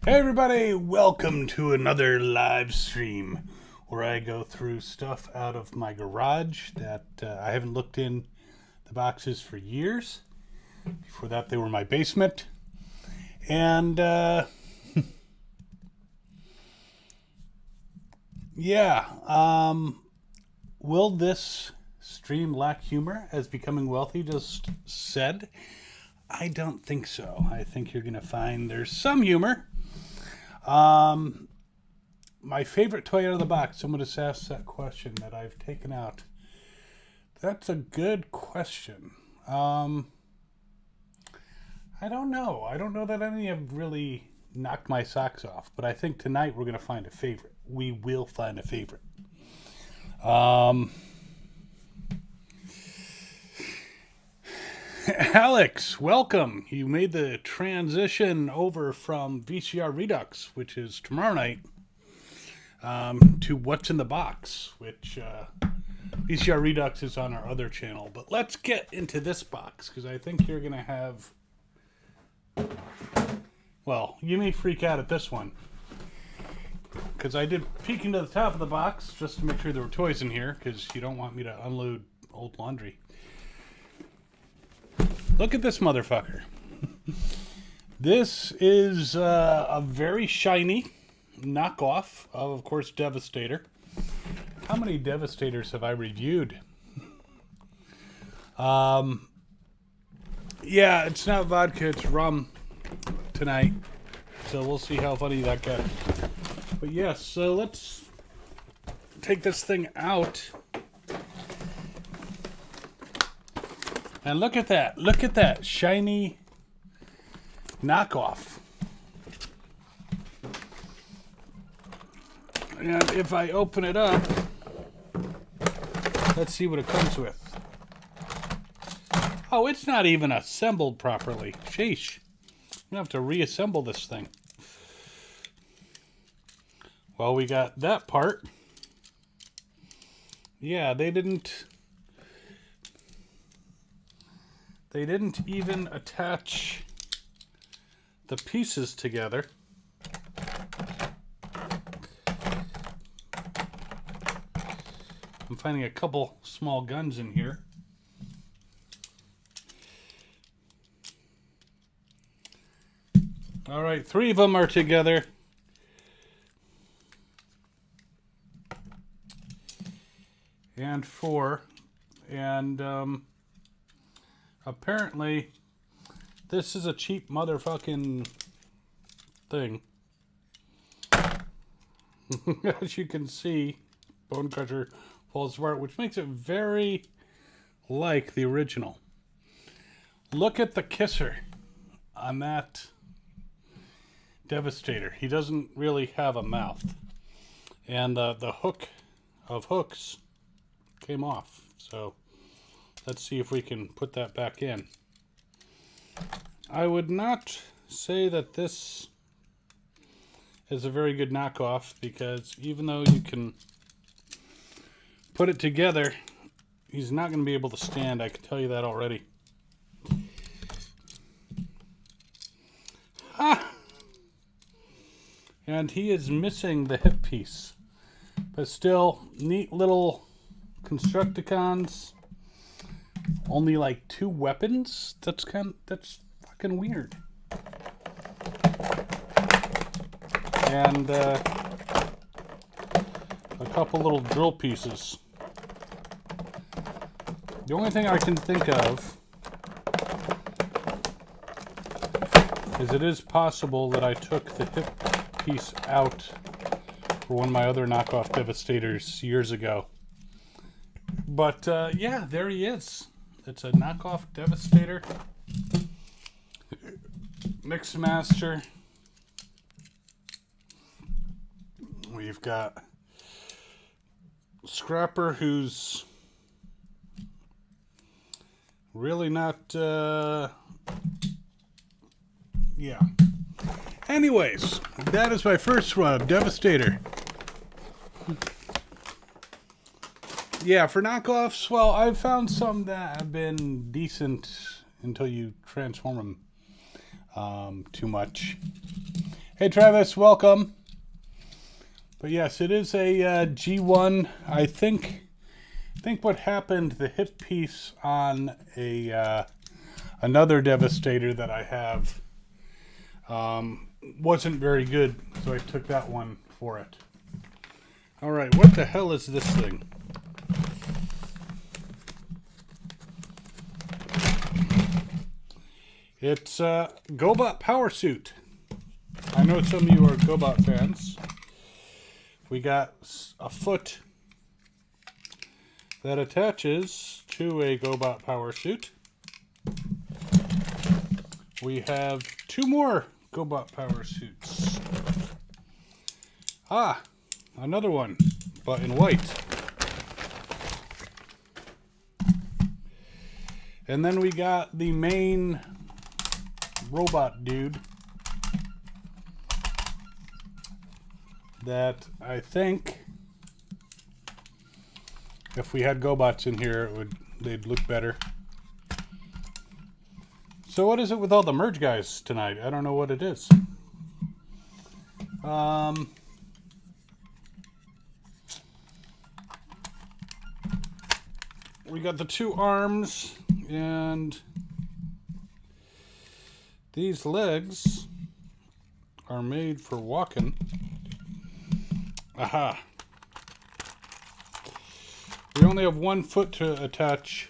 Hey everybody, welcome to another live stream where I go through stuff out of my garage that I haven't looked in the boxes for years. Before that they were my basement. And will this stream lack humor as Becoming Wealthy just said? I don't think so. I think you're going to find there's some humor. My favorite toy out of the box. Someone just asked that question that I've taken out. That's a good question. I don't know. I don't know that any have really knocked my socks off, but I think tonight we're going to find a favorite. We will find a favorite. Alex, welcome. You made the transition over from VCR Redux, which is tomorrow night, to What's in the Box, which VCR Redux is on our other channel. But let's get into this box, because I think you're going to have... Well, you may freak out at this one, because I did peek into the top of the box just to make sure there were toys in here, because you don't want me to unload old laundry. Look at this motherfucker. This is a very shiny knockoff of course, Devastator. How many Devastators have I reviewed? Yeah, it's not vodka, it's rum tonight. So we'll see how funny that gets. But yes, so let's take this thing out. And look at that. Look at that shiny knockoff. And if I open it up, let's see what it comes with. Oh, it's not even assembled properly. Sheesh. I'm going to have to reassemble this thing. Well, we got that part. Yeah, they didn't even attach the pieces together. I'm finding a couple small guns in here. All right, 3 of them are together. And 4. And, apparently, this is a cheap motherfucking thing. As you can see, Bone Crusher falls apart, which makes it very like the original. Look at the kisser on that Devastator. He doesn't really have a mouth. And the hook of hooks came off. So let's see if we can put that back in. I would not say that this is a very good knockoff, because even though you can put it together, he's not going to be able to stand. I can tell you that already. Ah! And he is missing the hip piece. But still, neat little Constructicons. Only like 2 weapons? That's fucking weird. And a couple little drill pieces. The only thing I can think of is it is possible that I took the hip piece out for one of my other knockoff Devastators years ago. But yeah, there he is. It's a knockoff Devastator. Mixmaster. We've got Scrapper, who's really not... yeah. Anyways, that is my first run of Devastator. Yeah, for knockoffs, well, I've found some that have been decent until you transform them too much. Hey Travis, welcome. But yes, it is a G1. I think what happened, the hip piece on a another Devastator that I have wasn't very good, so I took that one for it. All right, what the hell is this thing? It's a GoBot Power Suit. I know some of you are GoBot fans. We got a foot that attaches to a GoBot Power Suit. We have two more GoBot Power Suits. Ah, another one, but in white. And then we got the main robot dude that I think if we had GoBots in here, they'd look better. So what is it with all the merge guys tonight? I don't know what it is. We got the two arms and these legs are made for walking. Aha. We only have one foot to attach,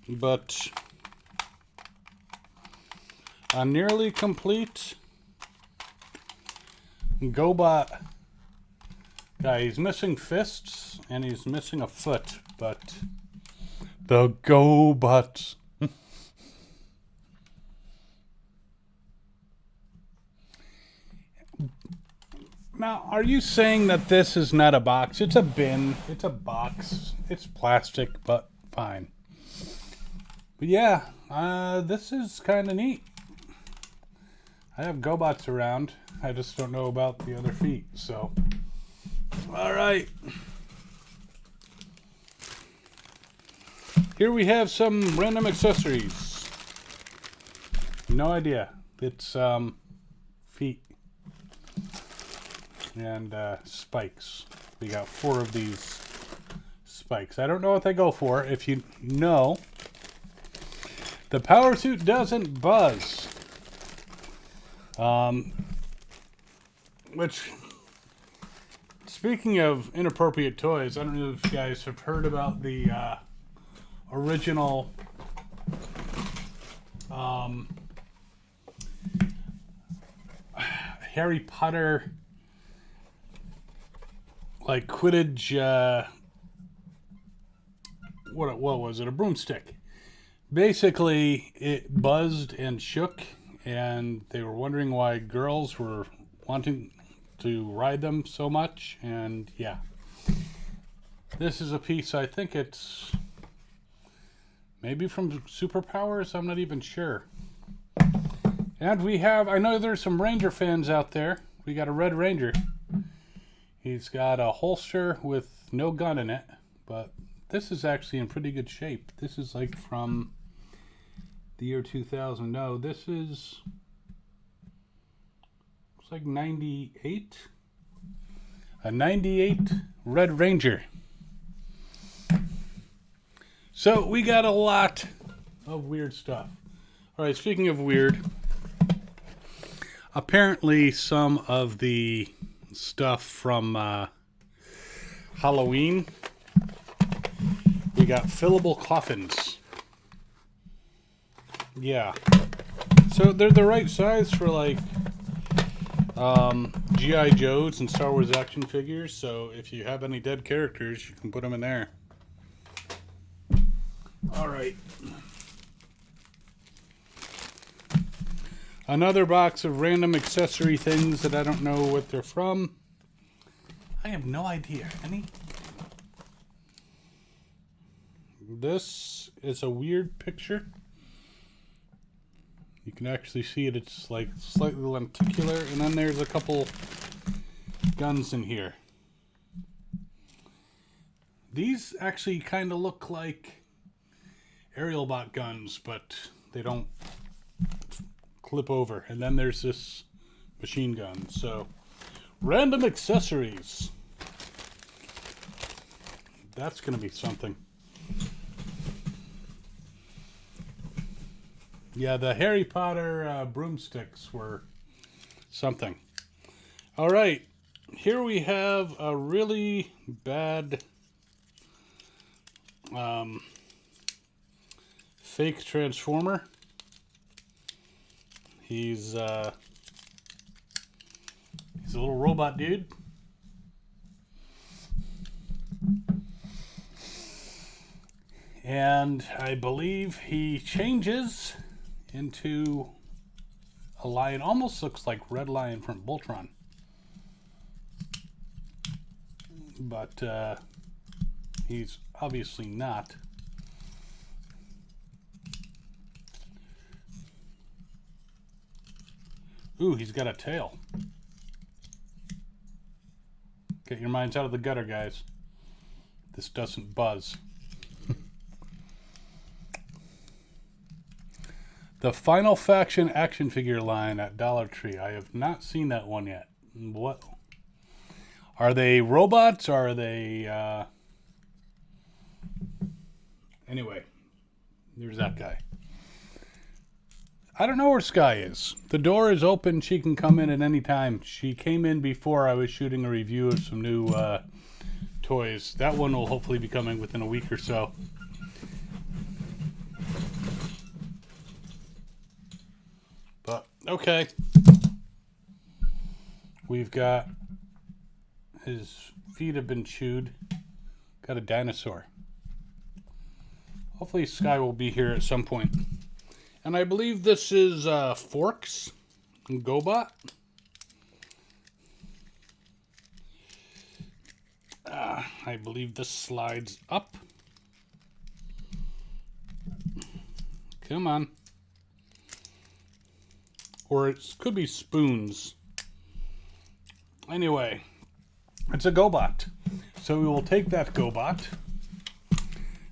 but a nearly complete GoBot guy. He's missing fists and he's missing a foot, but the GoBot. Now, are you saying that this is not a box? It's a bin. It's a box. It's plastic, but fine. But yeah, this is kind of neat. I have GoBots around. I just don't know about the other feet, so. All right. Here we have some random accessories. No idea. It's feet. And spikes. We got 4 of these spikes. I don't know what they go for. If you know, the power suit doesn't buzz. Which, speaking of inappropriate toys, I don't know if you guys have heard about the original Harry Potter like Quidditch, what was it? A broomstick. Basically, it buzzed and shook, and they were wondering why girls were wanting to ride them so much, and yeah. This is a piece, I think it's maybe from Superpowers, I'm not even sure. And we have, I know there's some Ranger fans out there. We got a Red Ranger. He's got a holster with no gun in it, but this is actually in pretty good shape. This is like from the year 2000. No, this is, looks like 98. A 98 Red Ranger. So we got a lot of weird stuff. All right, speaking of weird, apparently some of the stuff from Halloween, we got fillable coffins. Yeah, so they're the right size for like G.I. Joes and Star Wars action figures, so if you have any dead characters, you can put them in there. All right, another box of random accessory things that I don't know what they're from. I have no idea. This is a weird picture. You can actually see it. It's like slightly lenticular, and then there's a couple guns in here. These actually kind of look like aerial bot guns, but they don't clip over. And then there's this machine gun. So, random accessories. That's going to be something. Yeah, the Harry Potter broomsticks were something. All right, here we have a really bad fake Transformer. He's a little robot dude. And I believe he changes into a lion. Almost looks like Red Lion from Voltron. But he's obviously not. Ooh, he's got a tail. Get your minds out of the gutter, guys. This doesn't buzz. The Final Faction action figure line at Dollar Tree. I have not seen that one yet. What? Are they robots? Are they... Anyway, there's that guy. I don't know where Sky is. The door is open. She can come in at any time. She came in before I was shooting a review of some new toys. That one will hopefully be coming within a week or so. But, okay. We've got... His feet have been chewed. Got a dinosaur. Hopefully Sky will be here at some point. And I believe this is Forks and GoBot. I believe this slides up. Come on. Or it could be spoons. Anyway, it's a GoBot. So we will take that GoBot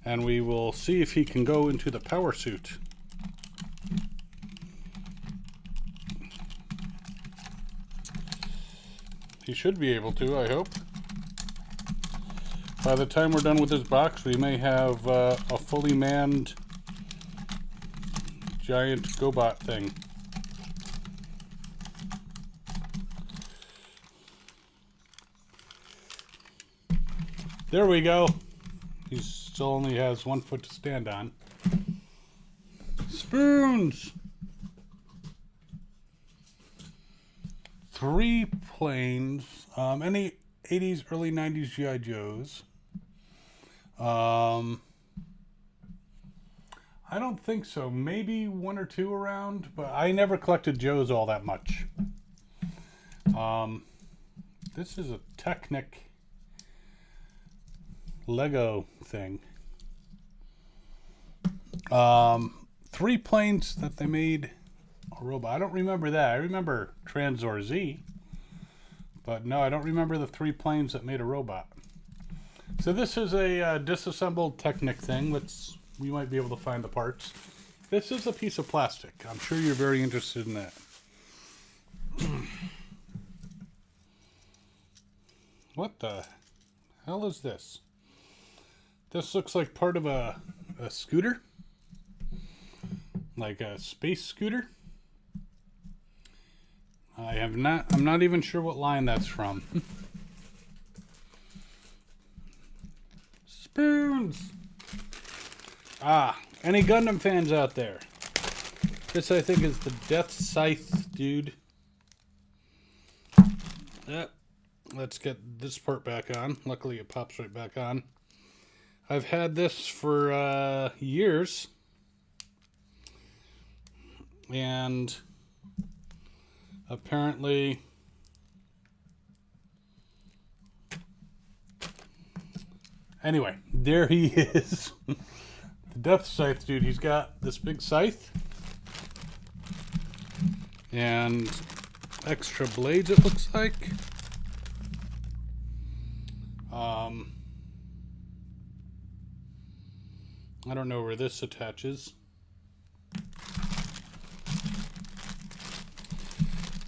and we will see if he can go into the power suit. He should be able to, I hope. By the time we're done with this box, we may have a fully manned giant GoBot thing. There we go. He still only has 1 foot to stand on. Spoons! 3 planes. Any 80s, early 90s G.I. Joes. I don't think so. Maybe 1 or 2 around, but I never collected Joes all that much. This is a Technic Lego thing. 3 planes that they made a robot. I don't remember that. I remember Transor Z, but no, I don't remember the 3 planes that made a robot. So this is a disassembled Technic thing. We might be able to find the parts. This is a piece of plastic. I'm sure you're very interested in that. What the hell is this? This looks like part of a scooter. Like a space scooter. I'm not even sure what line that's from. Spoons! Any Gundam fans out there? This, I think, is the Death Scythe dude. Yep. Let's get this part back on. Luckily, it pops right back on. I've had this for years. And apparently anyway, there he is. The Death Scythe dude. He's got this big scythe and extra blades, it looks like. I don't know where this attaches.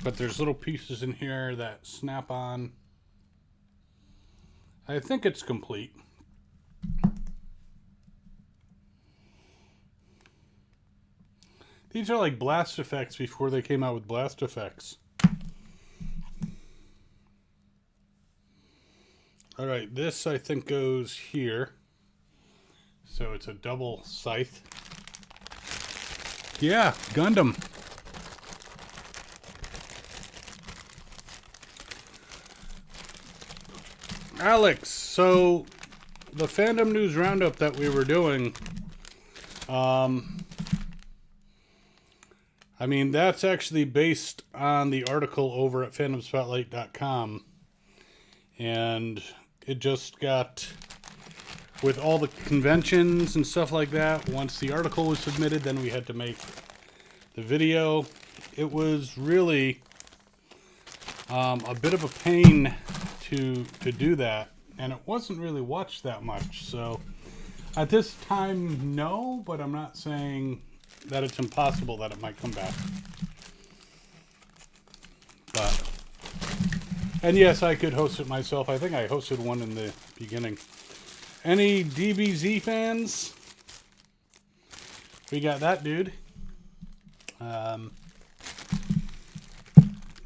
but there's little pieces in here that snap on. I think it's complete. These are like blast effects before they came out with blast effects. Alright, this I think goes here. So it's a double scythe. Yeah, Gundam. Alex, so the fandom news roundup that we were doing, I mean, that's actually based on the article over at fandomspotlight.com. And it just got, with all the conventions and stuff like that, once the article was submitted, then we had to make the video. It was really a bit of a pain to do that. And it wasn't really watched that much. So at this time, no, but I'm not saying that it's impossible that it might come back. But, and yes, I could host it myself. I think I hosted one in the beginning. Any DBZ fans? We got that dude.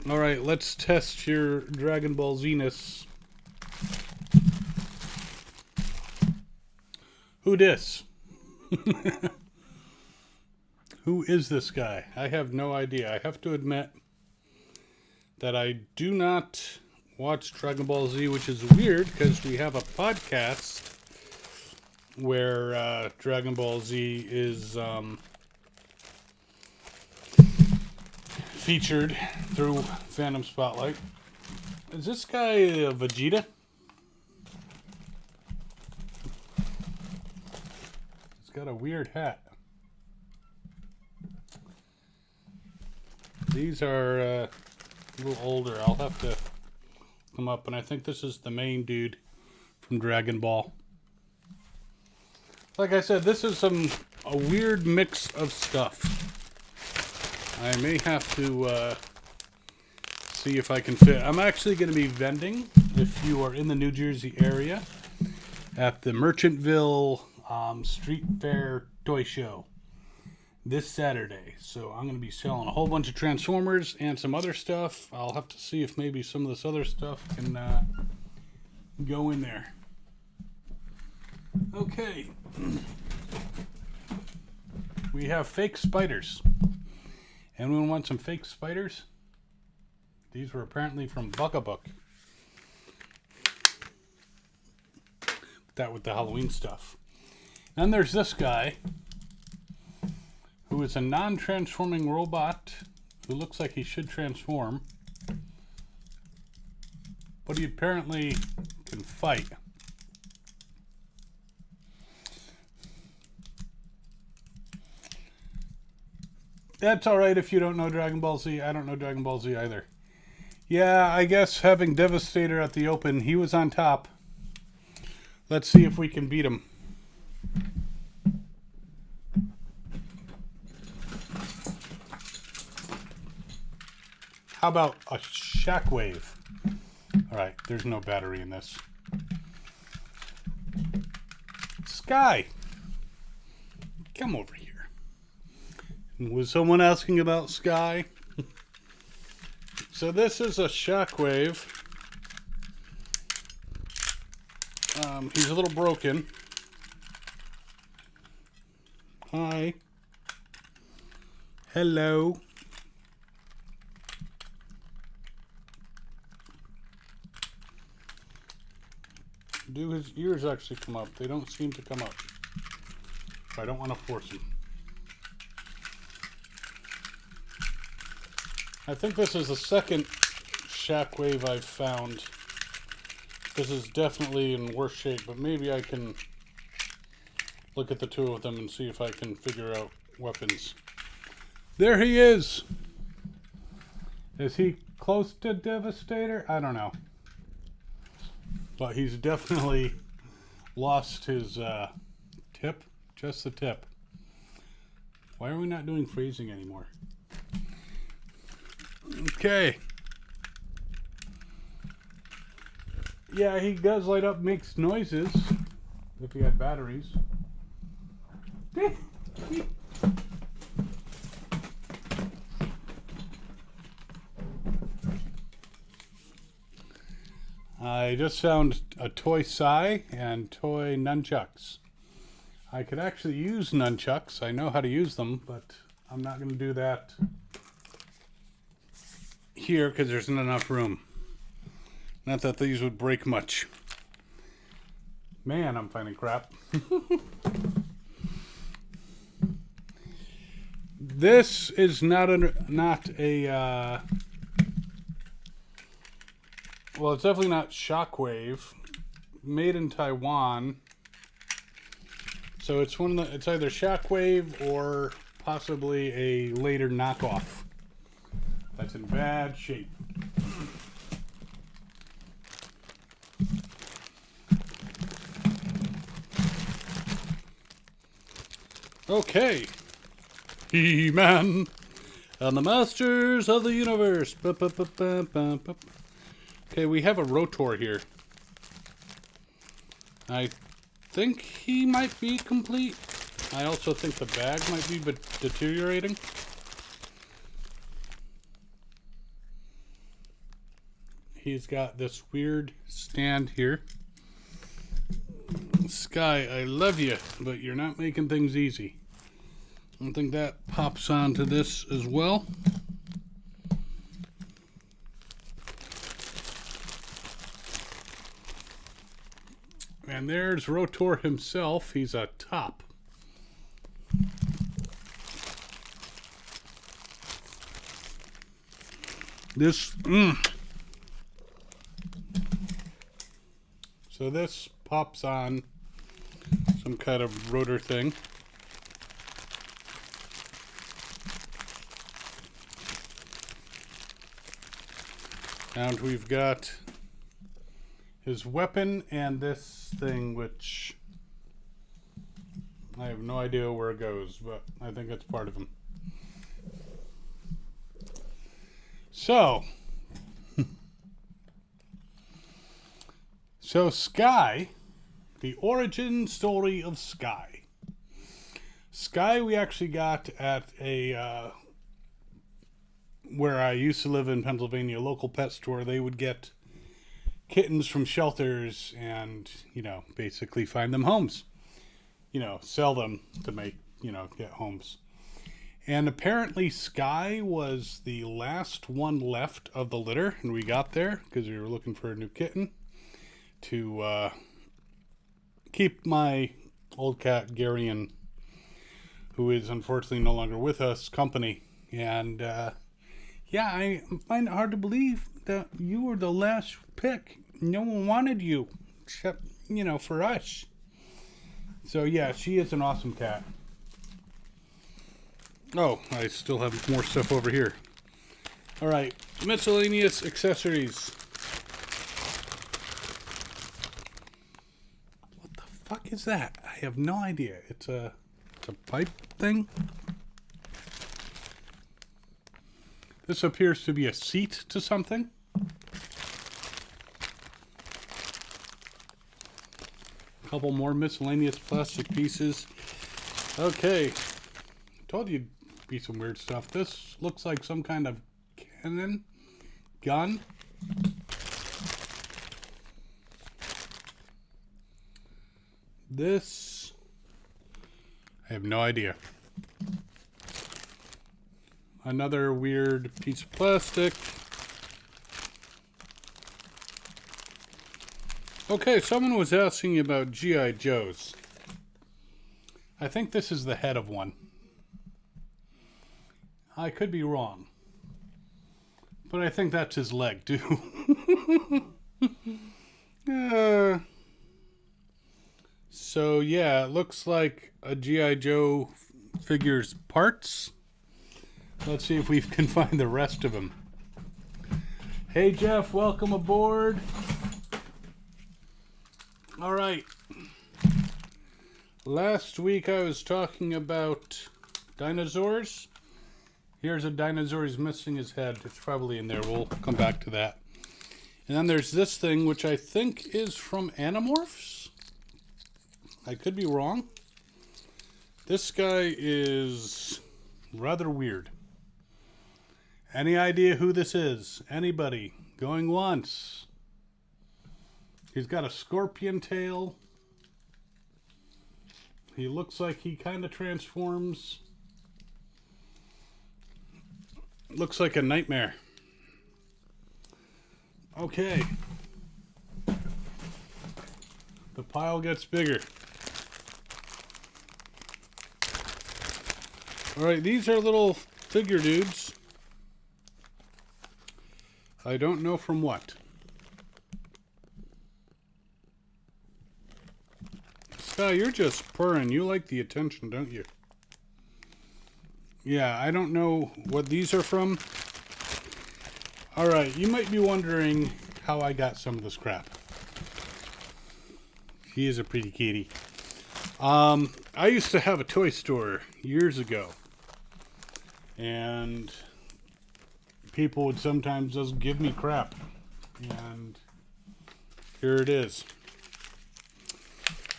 Alright, let's test your Dragon Ball Z-ness. Who dis? Who is this guy? I have no idea. I have to admit that I do not watch Dragon Ball Z, which is weird because we have a podcast where Dragon Ball Z is featured through Fandom Spotlight. Is this guy Vegeta? He's got a weird hat. These are a little older. I'll have to come up, and I think this is the main dude from Dragon Ball. Like I said, this is a weird mix of stuff. I may have to see if I can fit. I'm actually going to be vending, if you are in the New Jersey area, at the Merchantville Street Fair Toy Show this Saturday. So I'm going to be selling a whole bunch of Transformers and some other stuff. I'll have to see if maybe some of this other stuff can go in there. Okay. We have fake spiders. Anyone want some fake spiders? These were apparently from Buck-a-Book. That with the Halloween stuff. Then there's this guy, who is a non-transforming robot who looks like he should transform, but he apparently can fight. That's alright if you don't know Dragon Ball Z. I don't know Dragon Ball Z either. Yeah, I guess having Devastator at the open, he was on top. Let's see if we can beat him. How about a Shockwave? Alright, there's no battery in this. Sky! Come over here. Was someone asking about Sky? So this is a Shockwave. He's a little broken. Hi. Hello. Do his ears actually come up? They don't seem to come up. I don't want to force them. I think this is the second Shockwave I've found. This is definitely in worse shape, but maybe I can look at the two of them and see if I can figure out weapons. There he is! Is he close to Devastator? I don't know. But he's definitely lost his tip. Just the tip. Why are we not doing phrasing anymore? Okay. Yeah, he does light up, makes noises if he had batteries. I just found a toy sai and toy nunchucks. I could actually use nunchucks. I know how to use them, but I'm not going to do that here because there's not enough room. Not that these would break much. Man, I'm finding crap. This is not a well, it's definitely not Shockwave. Made in Taiwan. So it's it's either Shockwave or possibly a later knockoff. That's in bad shape. Okay. He-Man and the Masters of the Universe. Okay, we have a Rotor here. I think he might be complete. I also think the bag might be deteriorating. He's got this weird stand here. Sky, I love you, but you're not making things easy. I think that pops onto this as well. And there's Rotor himself. He's a top. This, So this pops on some kind of rotor thing. And we've got his weapon and this thing, which I have no idea where it goes, but I think it's part of him. So, Sky, the origin story of Sky. Sky we actually got at a, where I used to live in Pennsylvania, a local pet store. They would get kittens from shelters and, basically find them homes. Sell them to make, get homes. And apparently Sky was the last one left of the litter, and we got there because we were looking for a new kitten to keep my old cat Garion, who is unfortunately no longer with us, company. And I find it hard to believe that you were the last pick. No one wanted you except, for us. So yeah, she is an awesome cat. Oh, I still have more stuff over here. All right, miscellaneous accessories. What the fuck is that? I have no idea. It's a pipe thing. This appears to be a seat to something. A couple more miscellaneous plastic pieces. Okay. Told you it'd be some weird stuff. This looks like some kind of gun. This, I have no idea. Another weird piece of plastic. Okay, someone was asking about G.I. Joes. I think this is the head of one. I could be wrong. But I think that's his leg, too. So, yeah, it looks like a G.I. Joe figure's parts. Let's see if we can find the rest of him. Hey, Jeff, welcome aboard. All right. Last week I was talking about dinosaurs. Here's a dinosaur. He's missing his head. It's probably in there. We'll come back to that. And then there's this thing, which I think is from Animorphs. I could be wrong. This guy is rather weird. Any idea who this is? Anybody? Going once. He's got a scorpion tail. He looks like he kind of transforms. Looks like a nightmare. Okay. The pile gets bigger. Alright, these are little figure dudes. I don't know from what. Sky, you're just purring. You like the attention, don't you? Yeah, I don't know what these are from. Alright, you might be wondering how I got some of this crap. He is a pretty kitty. I used to have a toy store years ago. And people would sometimes just give me crap. And here it is.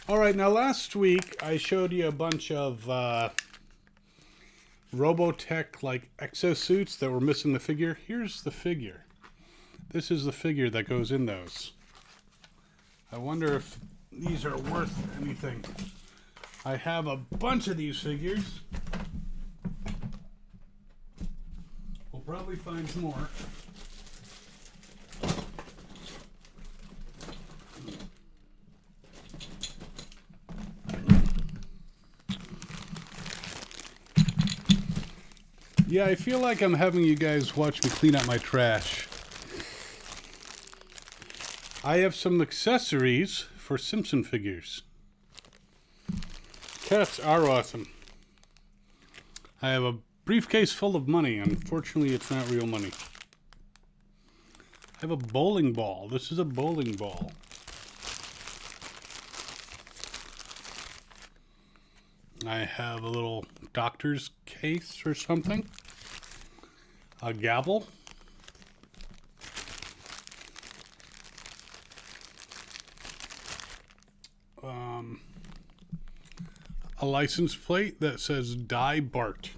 Alright, now last week I showed you a bunch of Robotech like exosuits that were missing the figure. Here's the figure. This is the figure that goes in those. I wonder if these are worth anything. I have a bunch of these figures. We'll probably find more. Yeah, I feel like I'm having you guys watch me clean up my trash. I have some accessories for Simpson figures. Cats are awesome. I have a briefcase full of money. Unfortunately, it's not real money. I have a bowling ball. This is a bowling ball. I have a little doctor's case or something. A gavel. A license plate that says Die Bart.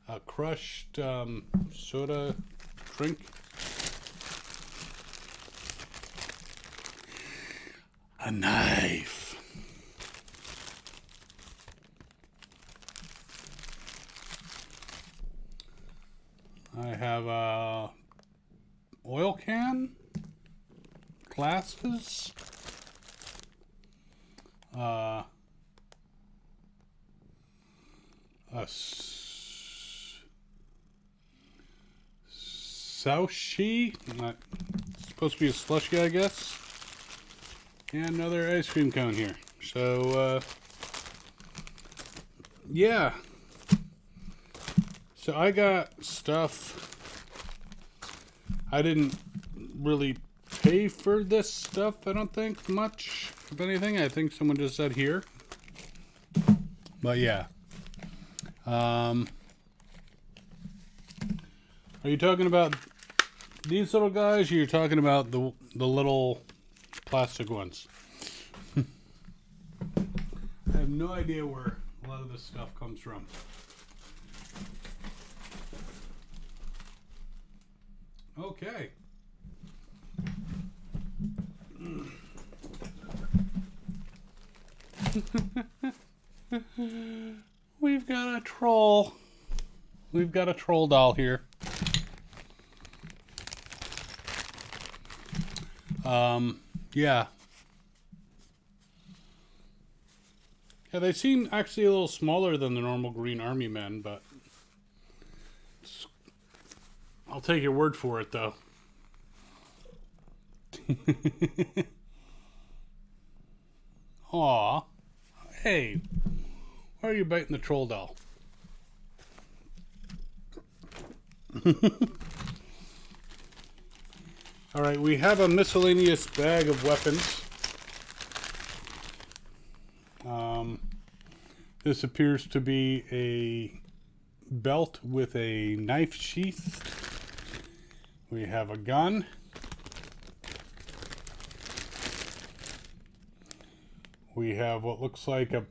A crushed soda drink. A knife. I have a oil can, glasses, a sushi, supposed to be a slushie, I guess, and another ice cream cone here. So, yeah. So I got stuff. I didn't really pay for this stuff, I don't think, much. If anything, I think someone just said here. But yeah. Are you talking about these little guys, or you're talking about the little plastic ones? I have no idea where a lot of this stuff comes from. Okay. We've got a troll. We've got a troll doll here. Yeah. Yeah, they seem actually a little smaller than the normal Green Army men, but I'll take your word for it, though. Aw. Hey, why are you biting the troll doll? Alright, we have a miscellaneous bag of weapons. This appears to be a belt with a knife sheath. We have a gun. We have what looks like a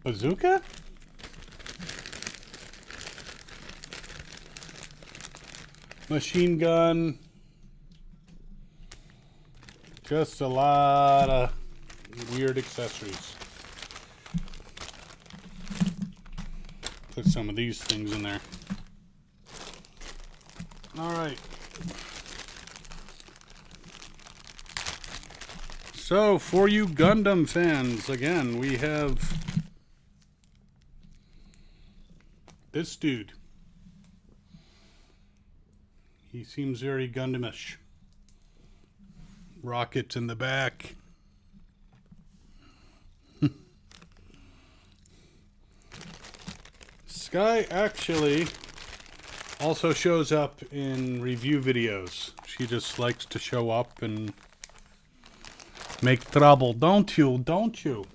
bazooka? Machine gun. Just a lot of weird accessories. Put some of these things in there. Alright. So, for you Gundam fans, again, we have this dude. He seems very Gundamish. Rockets in the back. Sky actually also shows up in review videos. She just likes to show up and make trouble. Don't you? Don't you?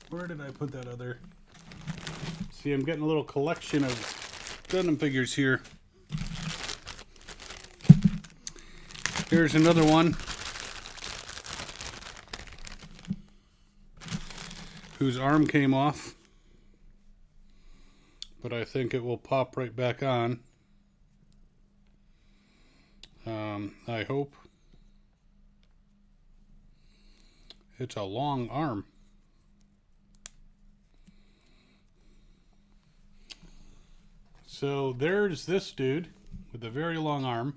Where did I put that other? See, I'm getting a little collection of Gundam figures here. Here's another one whose arm came off, but I think it will pop right back on. I hope. It's a long arm. So there's this dude with a very long arm.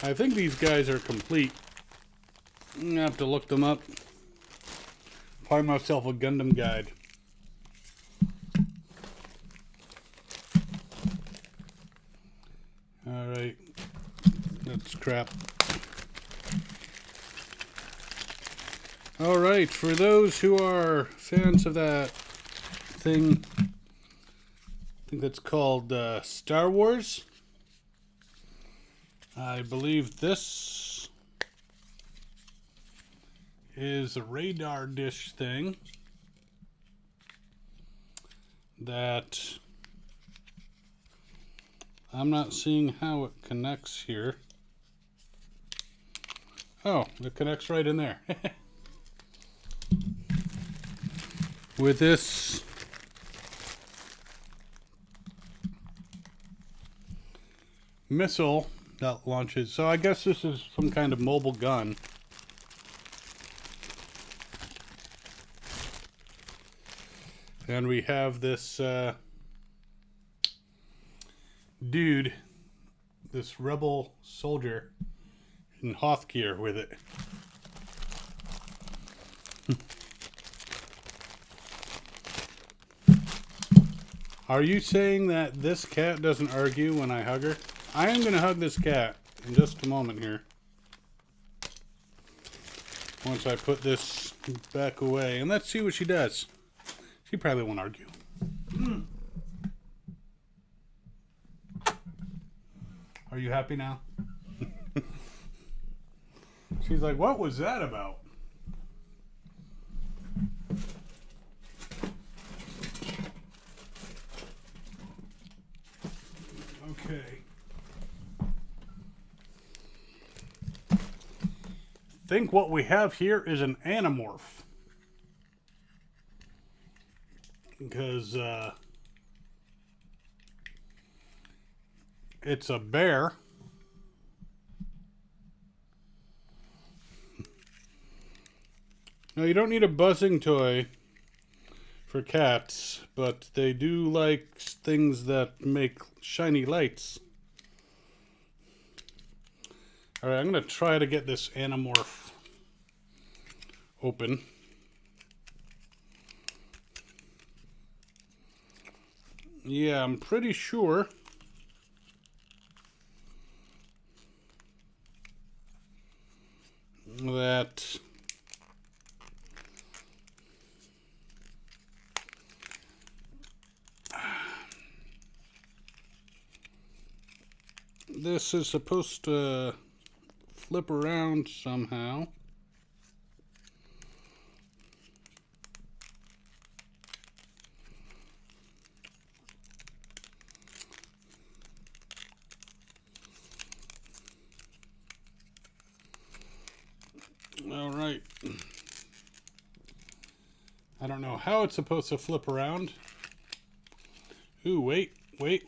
I think these guys are complete. I'm gonna have to look them up. Find myself a Gundam guide. Alright. That's crap. Alright, for those who are fans of that thing, I think that's called Star Wars. I believe this is a radar dish thing that I'm not seeing how it connects here. Oh, it connects right in there. With this missile that launches. So I guess this is some kind of mobile gun. And we have this dude, this rebel soldier in Hoth gear with it. Are you saying that this cat doesn't argue when I hug her? I am going to hug this cat in just a moment here. Once I put this back away. And let's see what she does. She probably won't argue. Are you happy now? She's like, what was that about? Okay. I think what we have here is an Animorph. Because it's a bear. Now, you don't need a buzzing toy for cats, but they do like things that make shiny lights. Alright, I'm going to try to get this Animorph open. Yeah, I'm pretty sure that this is supposed to flip around somehow. I don't know how it's supposed to flip around. Ooh, wait. It's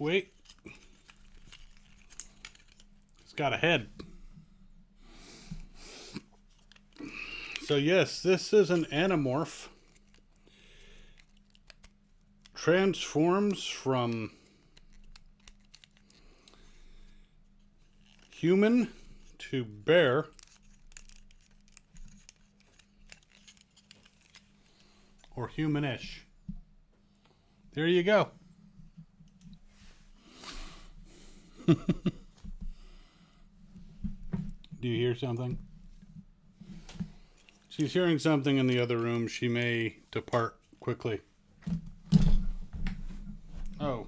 got a head. So yes, this is an Animorph. Transforms from human to bear. Or humanish. There you go. Do you hear something? She's hearing something in the other room. She may depart quickly. Oh.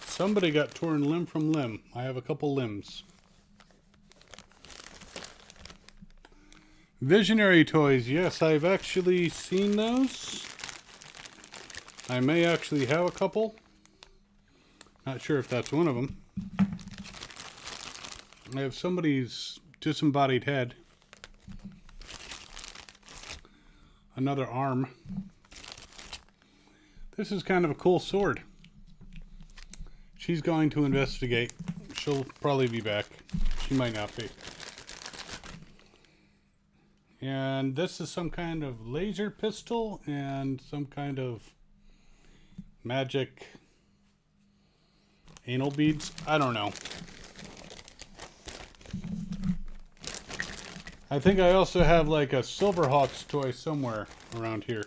Somebody got torn limb from limb. I have a couple limbs. Visionary toys. Yes, I've actually seen those. I may actually have a couple. Not sure if that's one of them. I have somebody's disembodied head. Another arm. This is kind of a cool sword. She's going to investigate. She'll probably be back. She might not be. And this is some kind of laser pistol and some kind of magic anal beads. I don't know. I think I also have like a Silverhawks toy somewhere around here.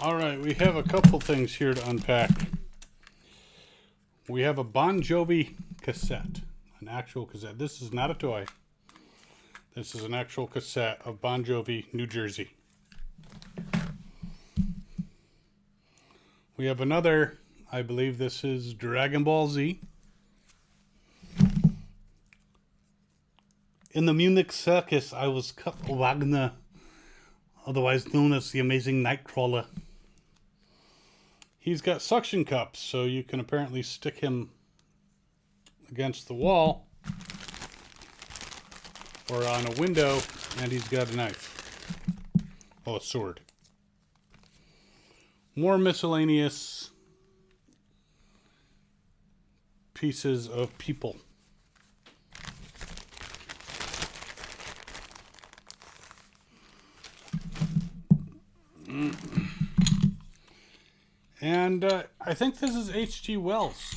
Alright, we have a couple things here to unpack. We have a Bon Jovi cassette. An actual cassette. This is not a toy. This is an actual cassette of Bon Jovi, New Jersey. We have another, I believe this is Dragon Ball Z. In the Munich circus, I was Kurt Wagner, otherwise known as the Amazing Nightcrawler. He's got suction cups, so you can apparently stick him against the wall or on a window, and he's got a knife. Oh, a sword. More miscellaneous pieces of people. And I think this is H.G. Wells.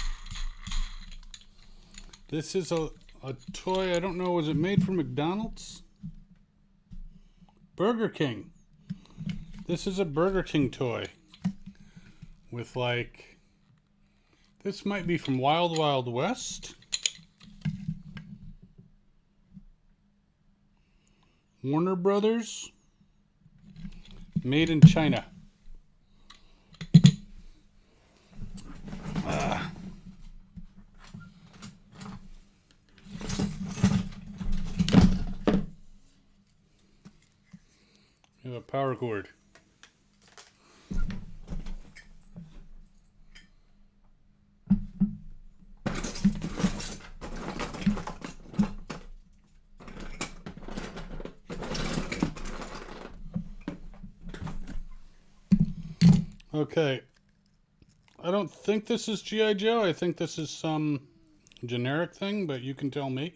This is a toy. I don't know. Was it made for McDonald's? Burger King. This is a Burger King toy. With like... This might be from Wild Wild West. Warner Brothers. Made in China. We have a power cord. Okay. I don't think this is G.I. Joe. I think this is some generic thing, but you can tell me.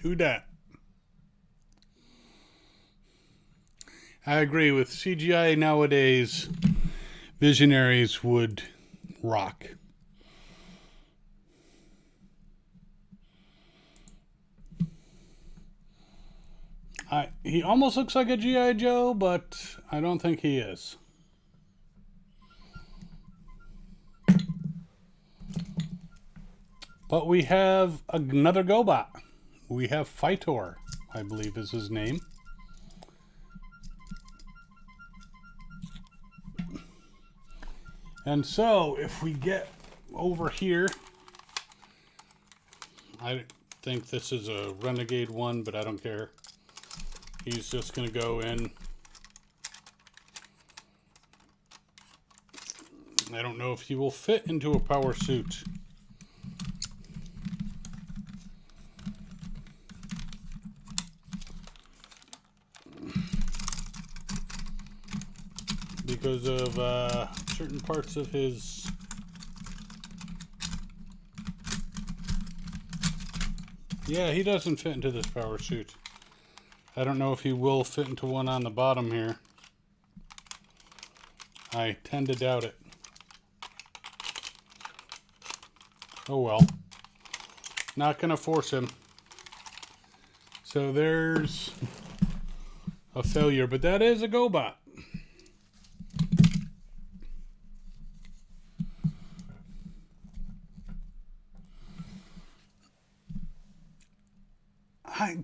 Who dat? I agree with CGI nowadays. Visionaries would rock. He almost looks like a G.I. Joe, but I don't think he is. But we have another GoBot. We have Phytor, I believe is his name. And so, if we get over here, I think this is a Renegade one, but I don't care. He's just going to go in. I don't know if he will fit into a power suit. Because of certain parts of his yeah, he doesn't fit into this power suit. I don't know if he will fit into one on the bottom here. I tend to doubt it. Oh well. Not gonna force him. So there's a failure, but that is a GoBot.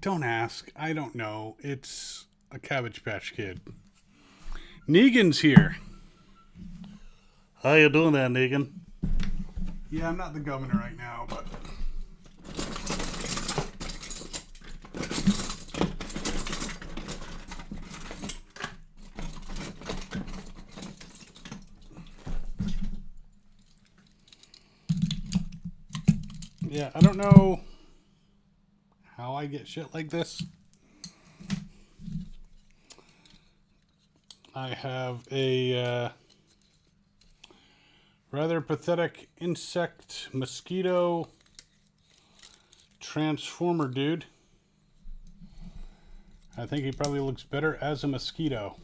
Don't ask. I don't know. It's a Cabbage Patch Kid. Negan's here. How you doing there, Negan? Yeah, I'm not the governor right now, but... yeah, I don't know how I get shit like this. I have a rather pathetic insect mosquito transformer dude. I think he probably looks better as a mosquito.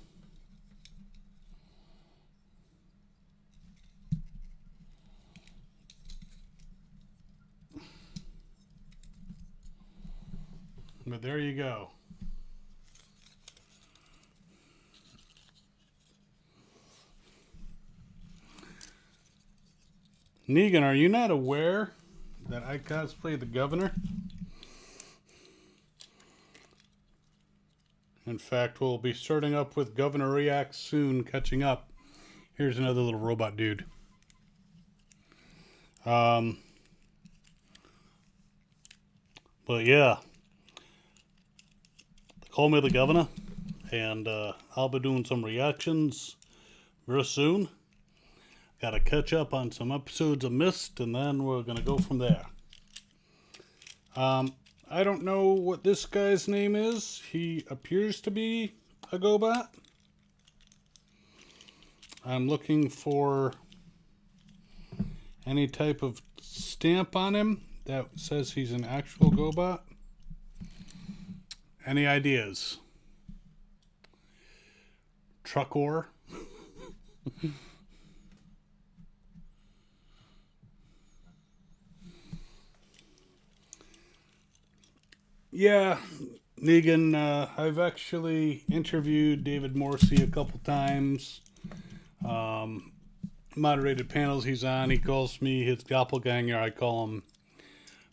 But there you go. Negan, are you not aware that I cosplay the governor? In fact, we'll be starting up with Governor Reacts soon, catching up. Here's another little robot dude. But yeah. Call me the governor, and I'll be doing some reactions real soon. Got to catch up on some episodes of Mist, and then we're going to go from there. I don't know what this guy's name is. He appears to be a GoBot. I'm looking for any type of stamp on him that says he's an actual GoBot. Any ideas? Truckor? Yeah, Negan, I've actually interviewed David Morrissey a couple times. Moderated panels he's on. He calls me his doppelganger. I call him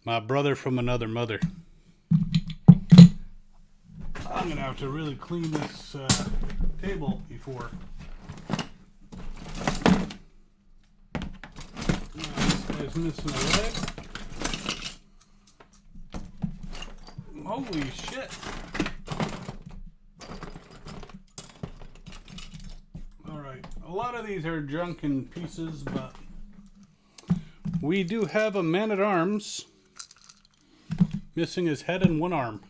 my brother from another mother. I'm going to have to really clean this table before. This guy's missing a leg. Holy shit. Alright, a lot of these are junk in pieces, but we do have a man-at-arms missing his head and one arm.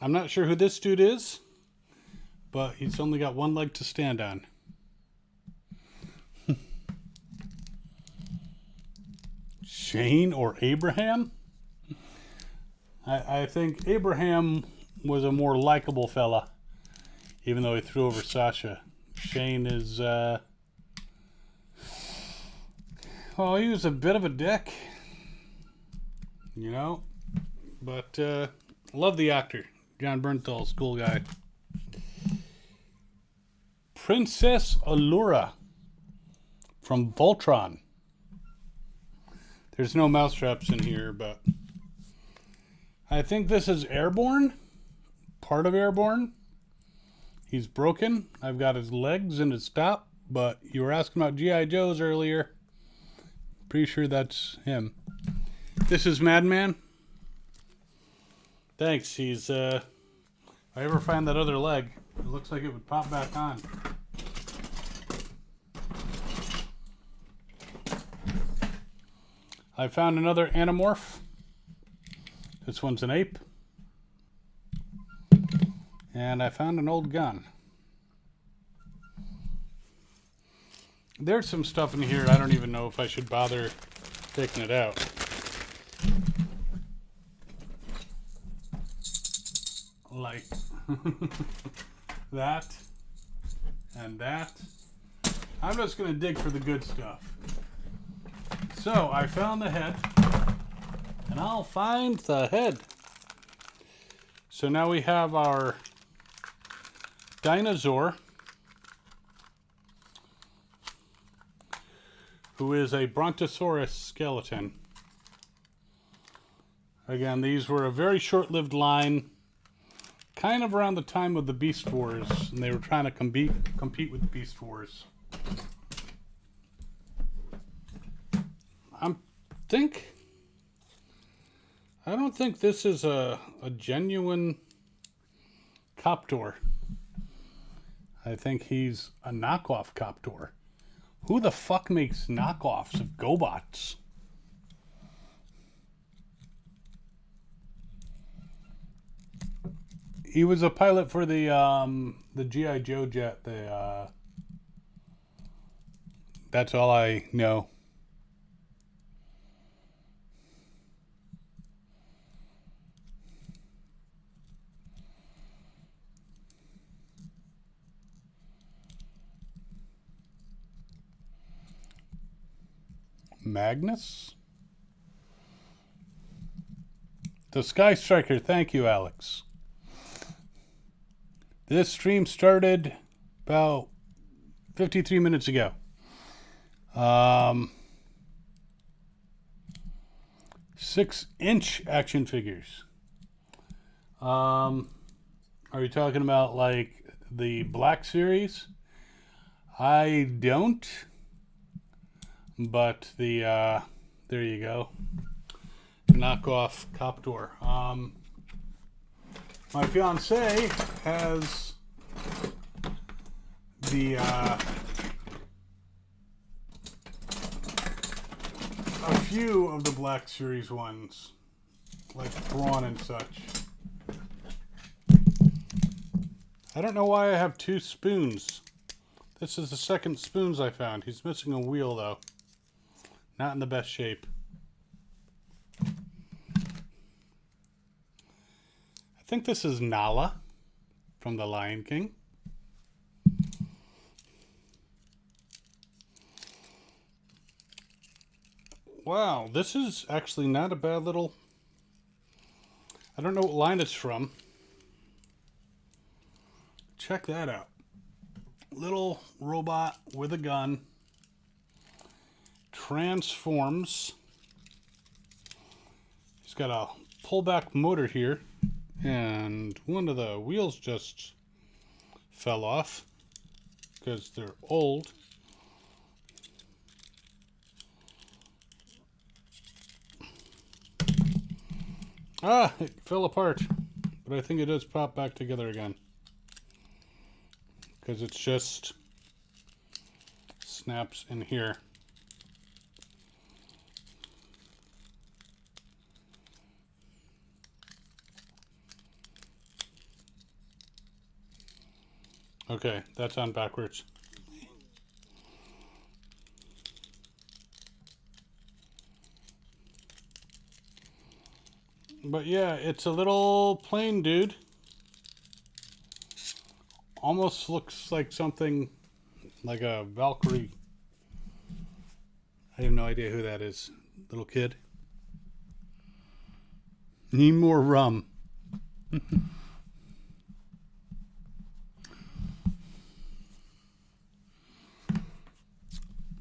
I'm not sure who this dude is, but he's only got one leg to stand on. Shane or Abraham? I think Abraham was a more likable fella, even though he threw over Sasha. Shane is, well, he was a bit of a dick, you know, but love the actor. John Bernthal's cool guy. Princess Allura from Voltron. There's no mousetraps in here, but I think this is Airborne. Part of Airborne. He's broken. I've got his legs and his top, but you were asking about G.I. Joes earlier. Pretty sure that's him. This is Madman. Thanks. He's, if I ever find that other leg, it looks like it would pop back on. I found another Animorph. This one's an ape. And I found an old gun. There's some stuff in here I don't even know if I should bother taking it out. Like that and that. I'm just going to dig for the good stuff. So I found the head, and I'll find the head. So now we have our dinosaur, who is a Brontosaurus skeleton. Again, these were a very short-lived line, kind of around the time of the Beast Wars, and they were trying to compete with the Beast Wars. I don't think this is a genuine Coptor. I think he's a knockoff Coptor. Who the fuck makes knockoffs of GoBots? He was a pilot for the G.I. Joe jet. That's all I know. Magnus? The Sky Striker, thank you, Alex. This stream started about 53 minutes ago. 6-inch action figures. Are you talking about like the Black Series? I don't. But the, there you go. Knockoff Coptor. My fiance has the, a few of the Black Series ones, like Thrawn and such. I don't know why I have two spoons. This is the second spoons I found. He's missing a wheel, though. Not in the best shape. I think this is Nala from The Lion King. Wow, this is actually not a bad little... I don't know what line it's from. Check that out. Little robot with a gun. Transforms. He's got a pullback motor here, and one of the wheels just fell off because they're old. Ah, it fell apart, but I think it does pop back together again because it's just snaps in here. Okay, that's on backwards. But yeah, it's a little plain dude. Almost looks like something like a Valkyrie. I have no idea who that is. Little kid. Need more rum.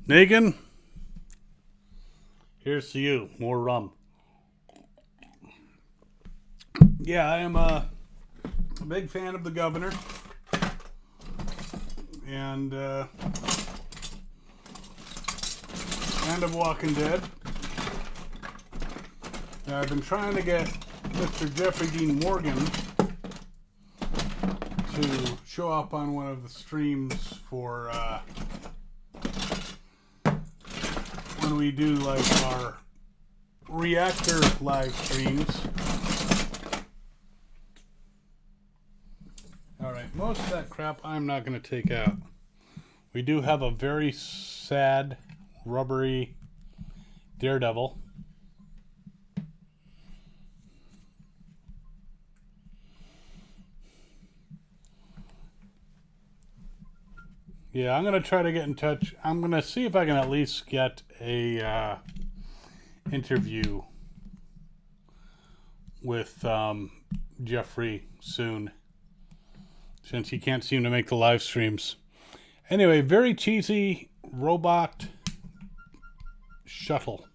Negan, here's to you. More rum. Yeah, I am a big fan of the governor. And fan of Walking Dead. I've been trying to get Mr. Jeffrey Dean Morgan to show up on one of the streams for when we do like our reactor live streams. Alright, most of that crap I'm not going to take out. We do have a very sad, rubbery Daredevil. Yeah, I'm going to try to get in touch. I'm going to see if I can at least get a interview with Jeffrey soon, since he can't seem to make the live streams. Anyway, very cheesy robot shuttle.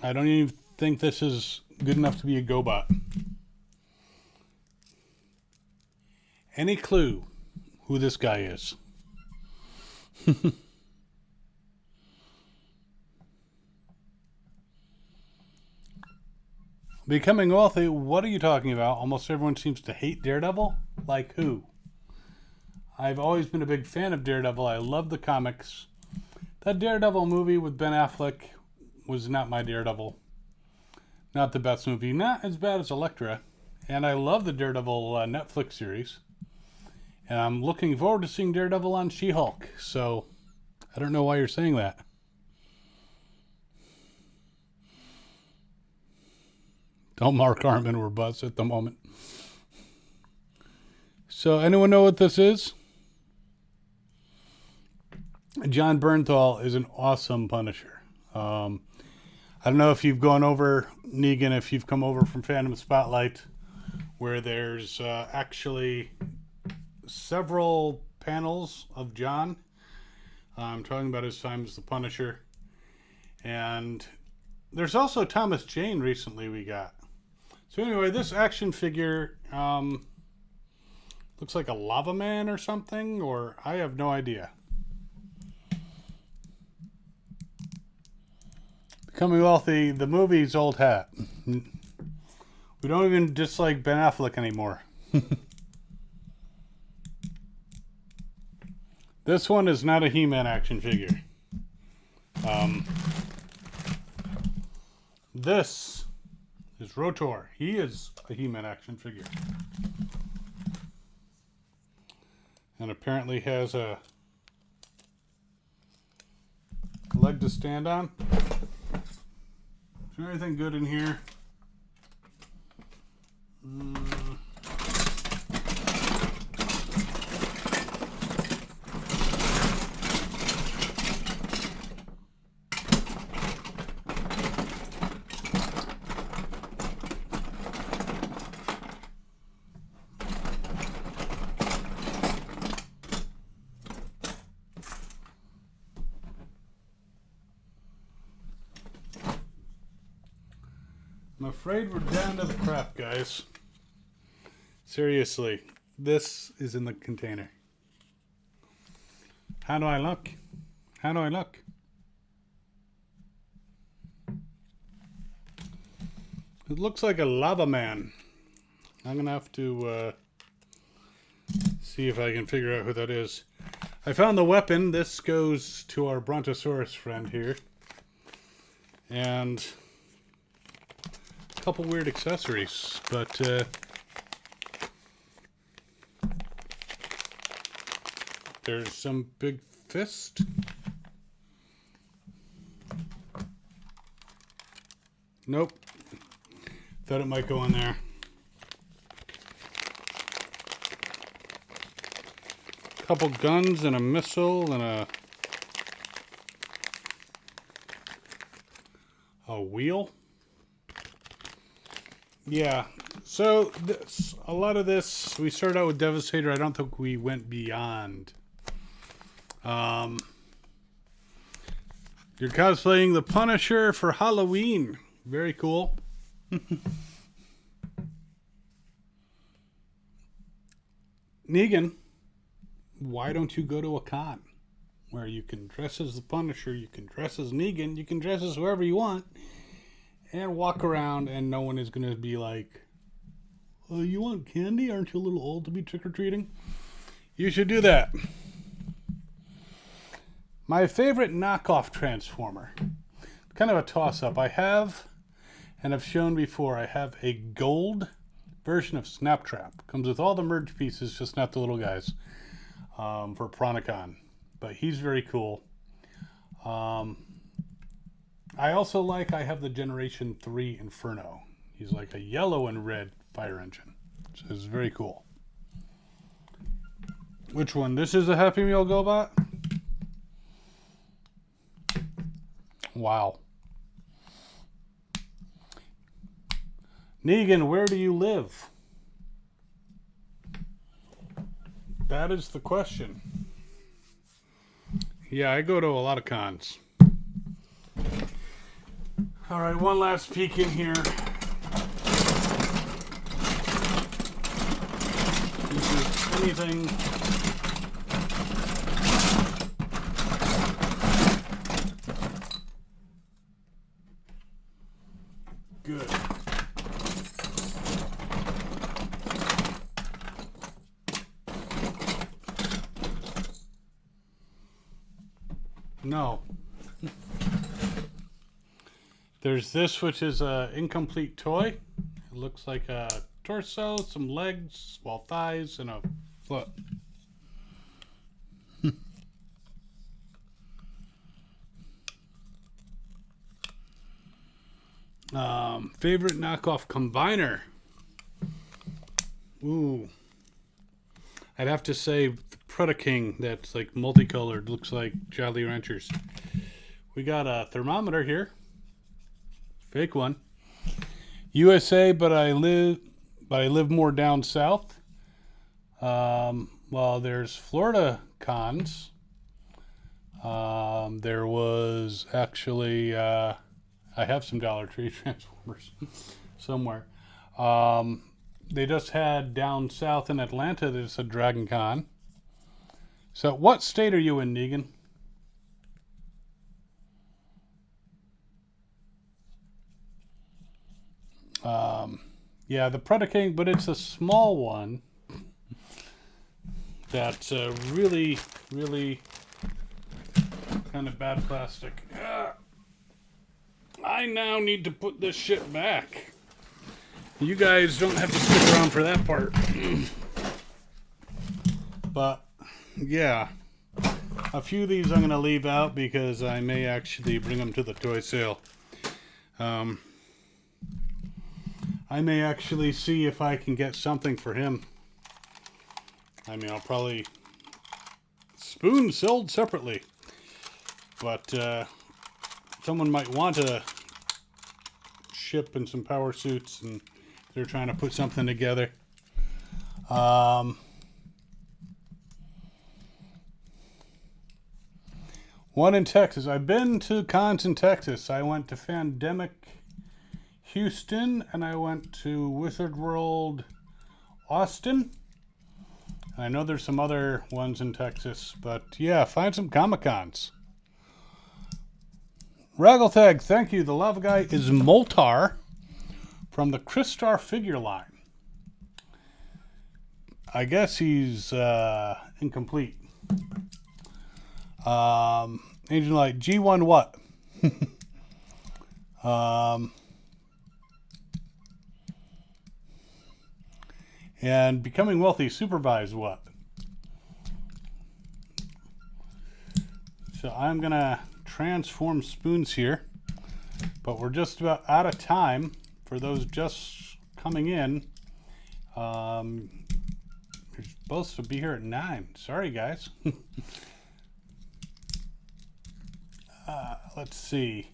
I don't even think this is good enough to be a GoBot. Any clue who this guy is? Becoming wealthy, what are you talking about? Almost everyone seems to hate Daredevil? Like who? I've always been a big fan of Daredevil. I love the comics. That Daredevil movie with Ben Affleck was not my Daredevil. Not the best movie. Not as bad as Elektra. And I love the Daredevil Netflix series. And I'm looking forward to seeing Daredevil on She-Hulk. So, I don't know why you're saying that. Don't Mark Harmon, we're buzz at the moment. So, anyone know what this is? John Bernthal is an awesome Punisher. I don't know if you've gone over, Negan, if you've come over from Phantom Spotlight, where there's actually several panels of John. I'm talking about his time as the Punisher. And there's also Thomas Jane recently we got. So anyway, this action figure looks like a lava man or something, or I have no idea. Becoming Wealthy, the movie's old hat. We don't even dislike Ben Affleck anymore. This one is not a He-Man action figure. This is Rotor. He is a He-Man action figure. And apparently has a leg to stand on. Is there anything good in here? I'm afraid we're down to the crap, guys. Seriously, this is in the container. How do I look? How do I look? It looks like a lava man. I'm going to have to see if I can figure out who that is. I found the weapon. This goes to our Brontosaurus friend here. And couple weird accessories, but there's some big fist. Nope. Thought it might go in there. Couple guns and a missile and a wheel. Yeah, so a lot of this, we started out with Devastator. I don't think we went beyond. You're cosplaying the Punisher for Halloween. Very cool. Negan, why don't you go to a con? where you can dress as the Punisher, you can dress as Negan, you can dress as whoever you want, and walk around, and no one is going to be like, oh, you want candy? Aren't you a little old to be trick-or-treating? You should do that. My favorite knockoff Transformer. Kind of a toss-up. I have, and I've shown before, I have a gold version of Snaptrap. Comes with all the merge pieces, just not the little guys, for Pronicon. But he's very cool. I also I have the Generation 3 Inferno. He's like a yellow and red fire engine. So it's very cool. Which one? This is a Happy Meal GoBot? Wow. Negan, where do you live? That is the question. Yeah, I go to a lot of cons. All right, one last peek in here. This is anything. Good. No. There's this, which is an incomplete toy. It looks like a torso, some legs, small thighs, and a foot. Favorite knockoff combiner? Ooh. I'd have to say the Predaking that's like multicolored, looks like Jolly Ranchers. We got a thermometer here. Fake one. USA, but I live more down south. Well, there's Florida cons. There was actually I have some Dollar Tree Transformers somewhere. They just had down south in Atlanta, there's a Dragon Con. So what state are you in, Negan? Yeah, the Predaking, but it's a small one. That's really, really kind of bad plastic. I now need to put this shit back. You guys don't have to stick around for that part. But, yeah. A few of these I'm going to leave out because I may actually bring them to the toy sale. I may actually see if I can get something for him. I mean, I'll probably... Spoons sold separately. But, someone might want to ship in some power suits, and they're trying to put something together. One in Texas. I've been to cons in Texas. I went to Fandemic Houston, and I went to Wizard World Austin. I know there's some other ones in Texas, but yeah, find some Comic-Cons. Raggletag, thank you. The lava guy is Moltar from the Crystar figure line. I guess he's incomplete. Agent Light, G1 what? And Becoming Wealthy, Supervise what? So I'm going to transform spoons here, but we're just about out of time for those just coming in. You're supposed to be here at 9. Sorry, guys. Let's see.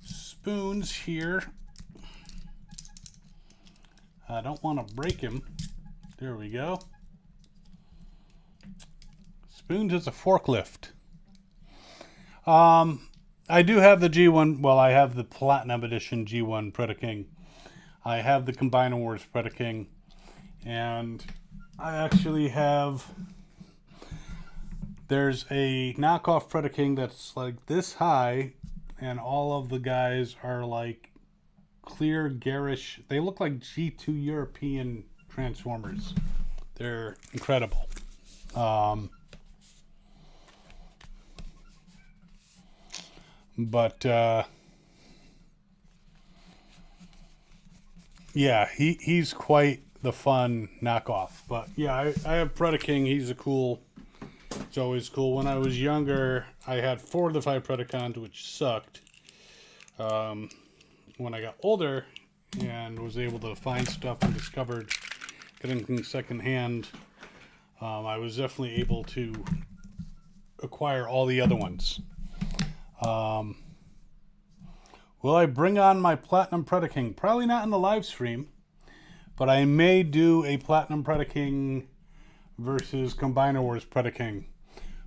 Spoons here. I don't want to break him. There we go. Spoons is a forklift. I do have the G1. Well, I have the Platinum Edition G1 Predaking. I have the Combiner Wars Predaking. And I actually have There's a knockoff Predaking that's like this high, and all of the guys are like clear, garish. They look like G2 European Transformers. They're incredible. Yeah, he's quite the fun knockoff. But yeah, I have Predaking. He's it's always cool. When I was younger, I had 4 of the 5 Predacons, which sucked. When I got older and was able to find stuff and discovered getting things secondhand, I was definitely able to acquire all the other ones. Will I bring on my Platinum Predaking? Probably not in the live stream, but I may do a Platinum Predaking versus Combiner Wars Predaking.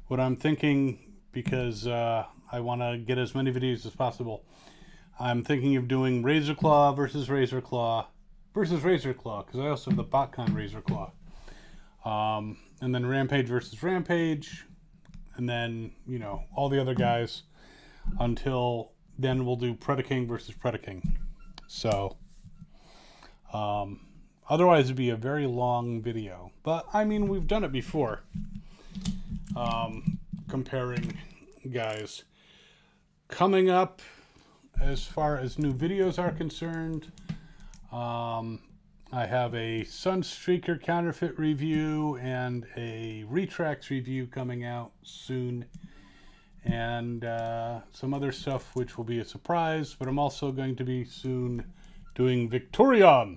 What I'm thinking, because I want to get as many videos as possible, I'm thinking of doing Razor Claw versus Razor Claw versus Razor Claw, because I also have the BotCon Razor Claw. And then Rampage versus Rampage, and then, you know, all the other guys, until then we'll do Predaking versus Predaking. So, otherwise it'd be a very long video. But, I mean, we've done it before, comparing guys. Coming up, as far as new videos are concerned, I have a Sunstreaker counterfeit review and a Retrax review coming out soon, and some other stuff which will be a surprise, but I'm also going to be soon doing Victorion.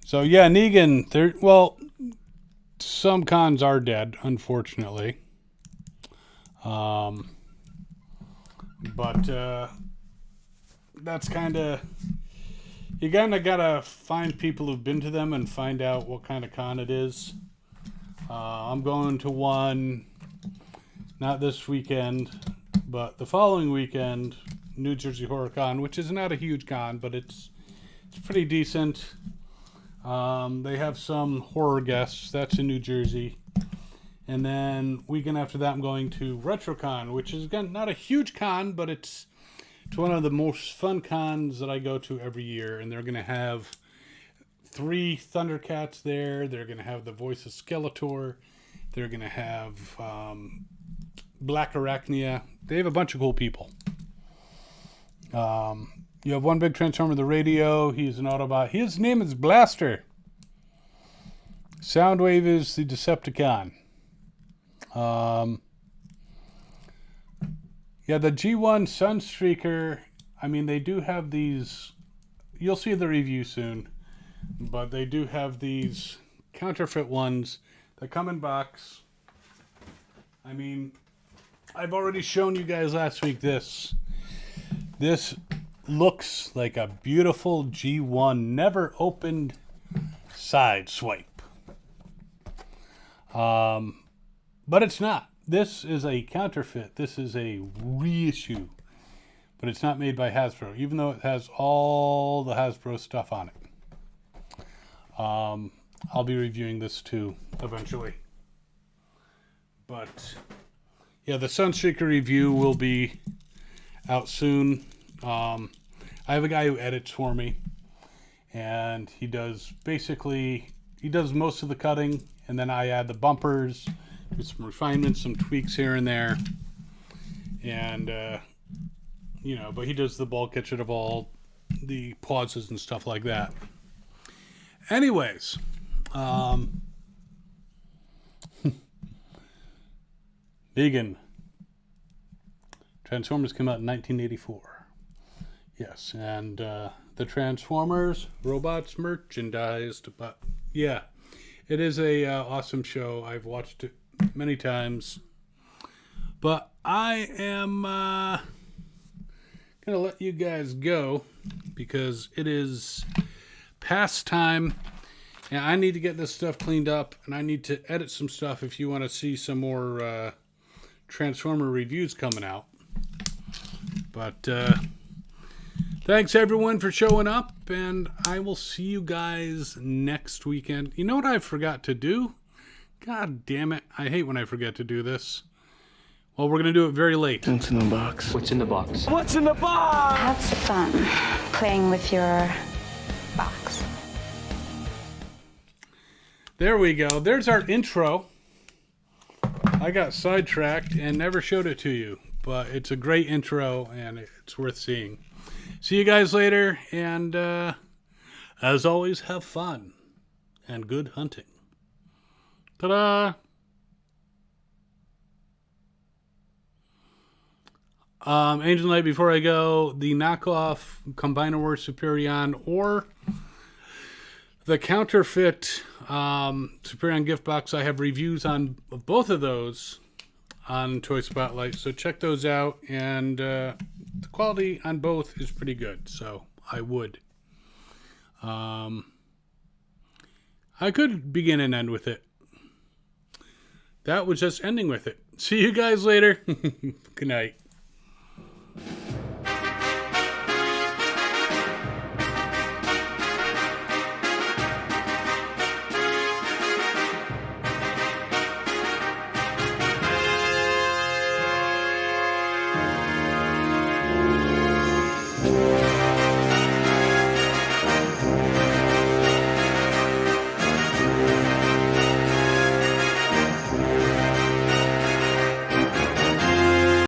So yeah, Negan, well, some cons are dead, unfortunately. But that's kind of, you kind of gotta find people who've been to them and find out what kind of con it is. I'm going to one, not this weekend, but the following weekend, New Jersey Horror Con, which is not a huge con, but it's pretty decent. They have some horror guests. That's in New Jersey. And then weekend after that, I'm going to RetroCon, which is, again, not a huge con, but it's one of the most fun cons that I go to every year. And they're going to have 3 Thundercats there. They're going to have the voice of Skeletor. They're going to have Black Arachnia. They have a bunch of cool people. You have one big Transformer, the radio. He's an Autobot. His name is Blaster. Soundwave is the Decepticon. Yeah, the G1 Sunstreaker, I mean, they do have these, you'll see the review soon, but they do have these counterfeit ones that come in box. I mean, I've already shown you guys last week this. This looks like a beautiful G1 never opened side swipe. But it's not. This is a counterfeit. This is a reissue. But it's not made by Hasbro, even though it has all the Hasbro stuff on it. I'll be reviewing this too, eventually. But, yeah, the Sunstreaker review will be out soon. I have a guy who edits for me. And he does most of the cutting. And then I add the bumpers, do some refinements, some tweaks here and there. And, you know, but he does the bulk kitchen of all the pauses and stuff like that. Anyways, Vegan. Transformers came out in 1984. Yes, and the Transformers robots merchandised, but yeah. It is a awesome show. I've watched it many times. But I am going to let you guys go because it is past time. And I need to get this stuff cleaned up. And I need to edit some stuff if you want to see some more Transformer reviews coming out. But Thanks everyone for showing up, and I will see you guys next weekend. You know what I forgot to do? God damn it. I hate when I forget to do this. Well, we're going to do it very late. What's in the box? What's in the box? What's in the box? Have fun playing with your box. There we go. There's our intro. I got sidetracked and never showed it to you, but it's a great intro and it's worth seeing. See you guys later, and as always, have fun and good hunting. Ta-da! Angel Knight, before I go, the knockoff Combiner Wars Superion or the counterfeit Superion gift box, I have reviews on both of those on Toy Spotlight, so check those out, and the quality on both is pretty good, so I would. I could begin and end with it. That was just ending with it. See you guys later. Good night.